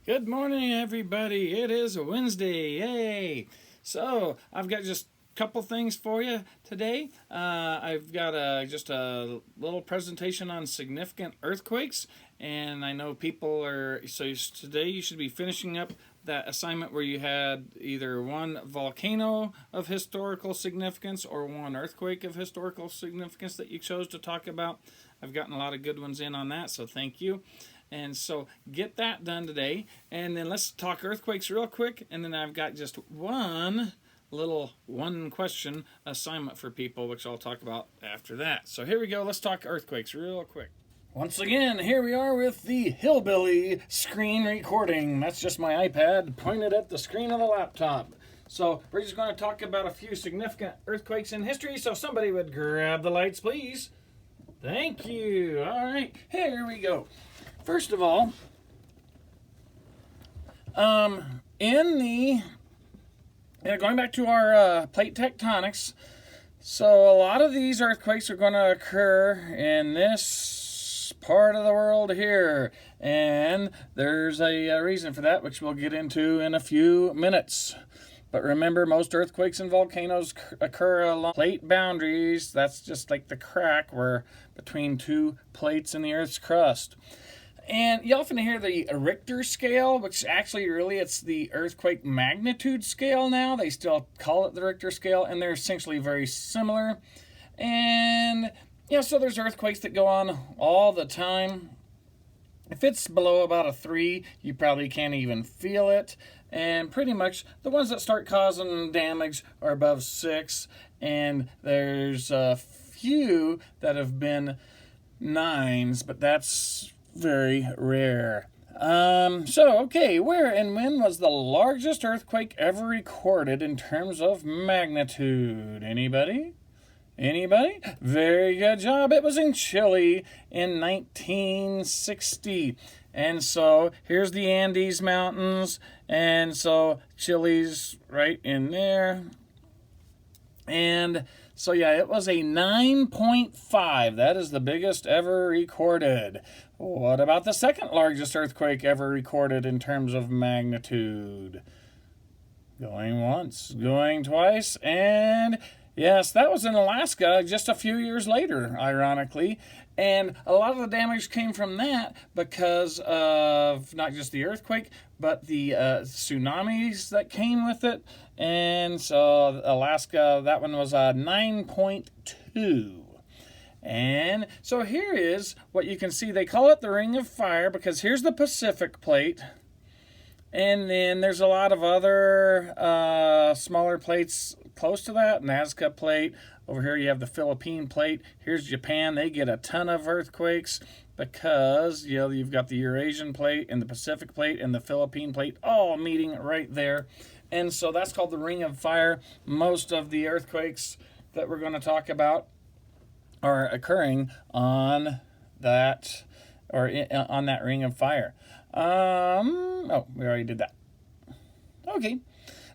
Good morning, everybody. It is a Wednesday. Yay! So, I've got just a couple things for you today. I've got just a little presentation on significant earthquakes, and I know people are. So, today you should be finishing up that assignment where you had either one volcano of historical significance or one earthquake of historical significance that you chose to talk about. I've gotten a lot of good ones in on that, so thank you. And so get that done today. And then let's talk earthquakes real quick. And then I've got just one question assignment for people, which I'll talk about after that. So here we go. Let's talk earthquakes real quick. Once again, here we are with the Hillbilly screen recording. That's just my iPad pointed at the screen of the laptop. So we're just going to talk about a few significant earthquakes in history. So if somebody would grab the lights, please. Thank you. All right, here we go. First of all, going back to our plate tectonics, so a lot of these earthquakes are going to occur in this part of the world here, and there's a reason for that, which we'll get into in a few minutes. But remember, most earthquakes and volcanoes occur along plate boundaries. That's just like the crack where between two plates in the Earth's crust. And you often hear the Richter scale, which actually really it's the earthquake magnitude scale now. They still call it the Richter scale, and they're essentially very similar. And yeah, so there's earthquakes that go on all the time. If it's below about a 3, you probably can't even feel it. And pretty much the ones that start causing damage are above 6. And there's a few that have been 9s, but that's very rare. Okay, where and when was the largest earthquake ever recorded in terms of magnitude? Anybody? Very good job. It was in Chile in 1960. And so here's the Andes Mountains. And so Chile's right in there. And so yeah, it was a 9.5. That is the biggest ever recorded. What about the second largest earthquake ever recorded in terms of magnitude? Going once, going twice, and yes, that was in Alaska just a few years later, ironically. And a lot of the damage came from that because of not just the earthquake, but the tsunamis that came with it. And so Alaska, that one was a 9.2. And so here is what you can see. They call it the Ring of Fire because here's the Pacific Plate. And then there's a lot of other smaller plates close to that. Nazca Plate. Over here you have the Philippine Plate. Here's Japan. They get a ton of earthquakes because you've got the Eurasian Plate and the Pacific Plate and the Philippine Plate all meeting right there. And so that's called the Ring of Fire. Most of the earthquakes that we're going to talk about are occurring on that on that Ring of Fire. We already did that. Okay.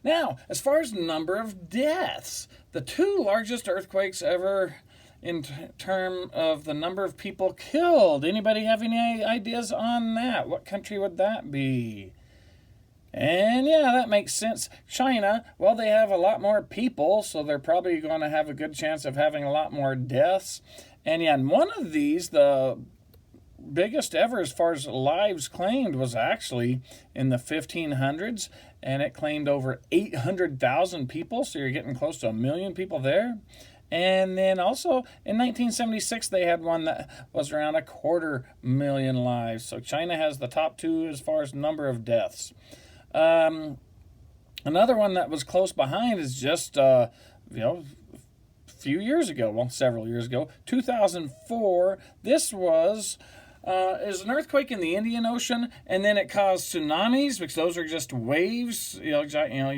Now, as far as number of deaths, the two largest earthquakes ever in terms of the number of people killed. Anybody have any ideas on that? What country would that be? And yeah, that makes sense. China, well, they have a lot more people, so they're probably going to have a good chance of having a lot more deaths. And yeah, and one of these, the biggest ever as far as lives claimed, was actually in the 1500s, and it claimed over 800,000 people, so you're getting close to 1 million people there. And then also in 1976, they had one that was around 250,000 lives. So China has the top two as far as number of deaths. Another one that was close behind is just, a few years ago, well, several years ago, 2004. This was is an earthquake in the Indian Ocean, and then it caused tsunamis, because those are just waves. You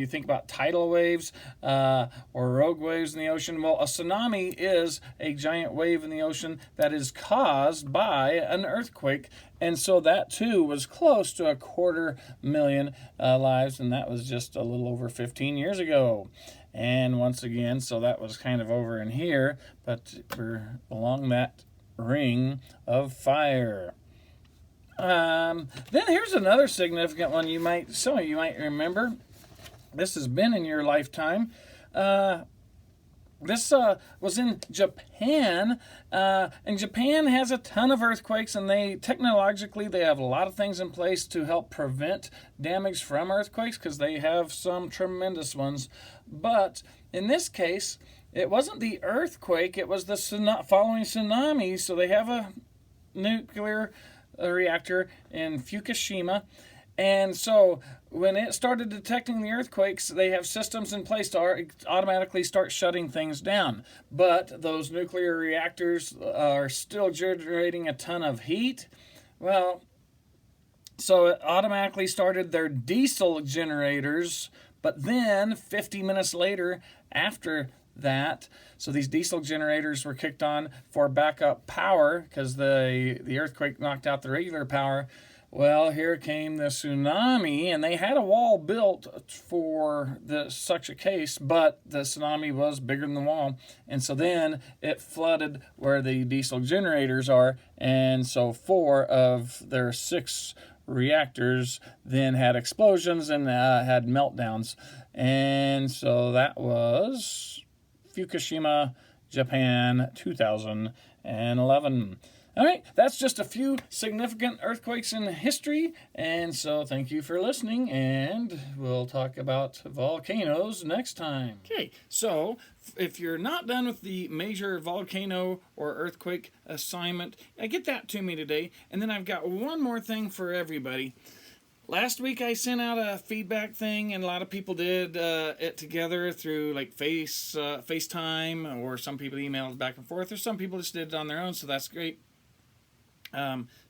think about tidal waves or rogue waves in the ocean. Well, a tsunami is a giant wave in the ocean that is caused by an earthquake, and so that too was close to 250,000 lives, and that was just a little over 15 years ago. And once again, so that was kind of over in here, but we're along that Ring of Fire. Then here's another significant one some of you might remember. This has been in your lifetime. This was in Japan, and Japan has a ton of earthquakes, and technologically they have a lot of things in place to help prevent damage from earthquakes because they have some tremendous ones. But in this case, it wasn't the earthquake; it was the following tsunami. So they have a nuclear reactor in Fukushima. And so when it started detecting the earthquakes, they have systems in place to automatically start shutting things down. But those nuclear reactors are still generating a ton of heat. Well, so it automatically started their diesel generators. But then 50 minutes later, after that, so these diesel generators were kicked on for backup power because the earthquake knocked out the regular power. Well, here came the tsunami, and they had a wall built for such a case, but the tsunami was bigger than the wall, and so then it flooded where the diesel generators are, and so 4 of their 6 reactors then had explosions and had meltdowns, and so that was Fukushima, Japan, 2011. All right, that's just a few significant earthquakes in history, and so thank you for listening, and we'll talk about volcanoes next time. Okay, so if you're not done with the major volcano or earthquake assignment, get that to me today, and then I've got one more thing for everybody. Last week I sent out a feedback thing, and a lot of people did it together through like FaceTime, or some people emailed back and forth, or some people just did it on their own, so that's great.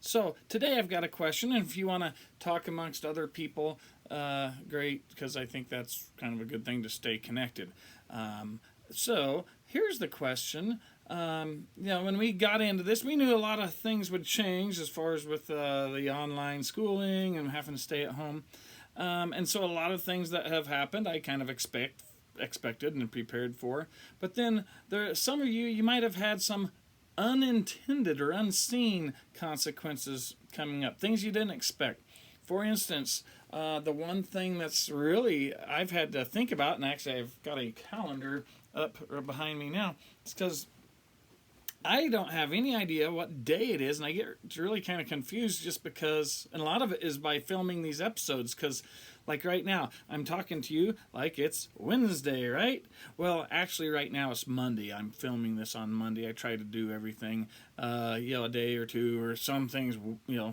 So today I've got a question, and if you want to talk amongst other people, great, because I think that's kind of a good thing to stay connected. So here's the question. When we got into this, we knew a lot of things would change as far as with the online schooling and having to stay at home. And so a lot of things that have happened I kind of expected and prepared for. But then some of you might have had some unintended or unseen consequences coming up, things you didn't expect. For instance, the one thing that's really I've had to think about, and actually I've got a calendar up behind me now, it's because I don't have any idea what day it is, and I get really kind of confused just because, and a lot of it is by filming these episodes, because like right now, I'm talking to you like it's Wednesday, right? Well, actually right now it's Monday. I'm filming this on Monday. I try to do everything, a day or two, or some things,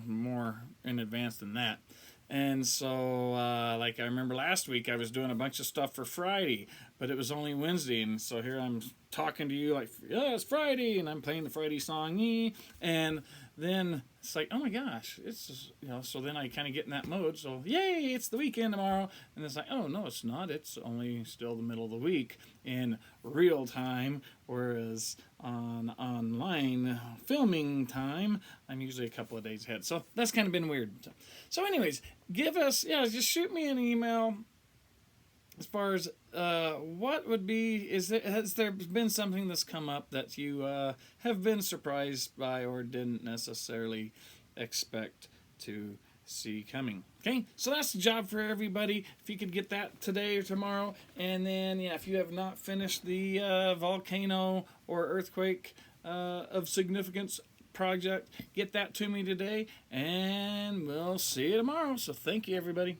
more in advance than that. And so, like I remember last week, I was doing a bunch of stuff for Friday, but it was only Wednesday, and so here I'm talking to you like, yeah, it's Friday, and I'm playing the Friday song, and then it's like, oh my gosh, it's just, so then I kind of get in that mode, so yay, it's the weekend tomorrow, and it's like, oh no, it's not, it's only still the middle of the week in real time, whereas on online filming time, I'm usually a couple of days ahead, so that's kind of been weird. So anyways, just shoot me an email as far as what would be, has there been something that's come up that you have been surprised by or didn't necessarily expect to see coming? Okay, so that's the job for everybody. If you could get that today or tomorrow, and then if you have not finished the volcano or earthquake of significance project, get that to me today, and we'll see you tomorrow. So thank you, everybody.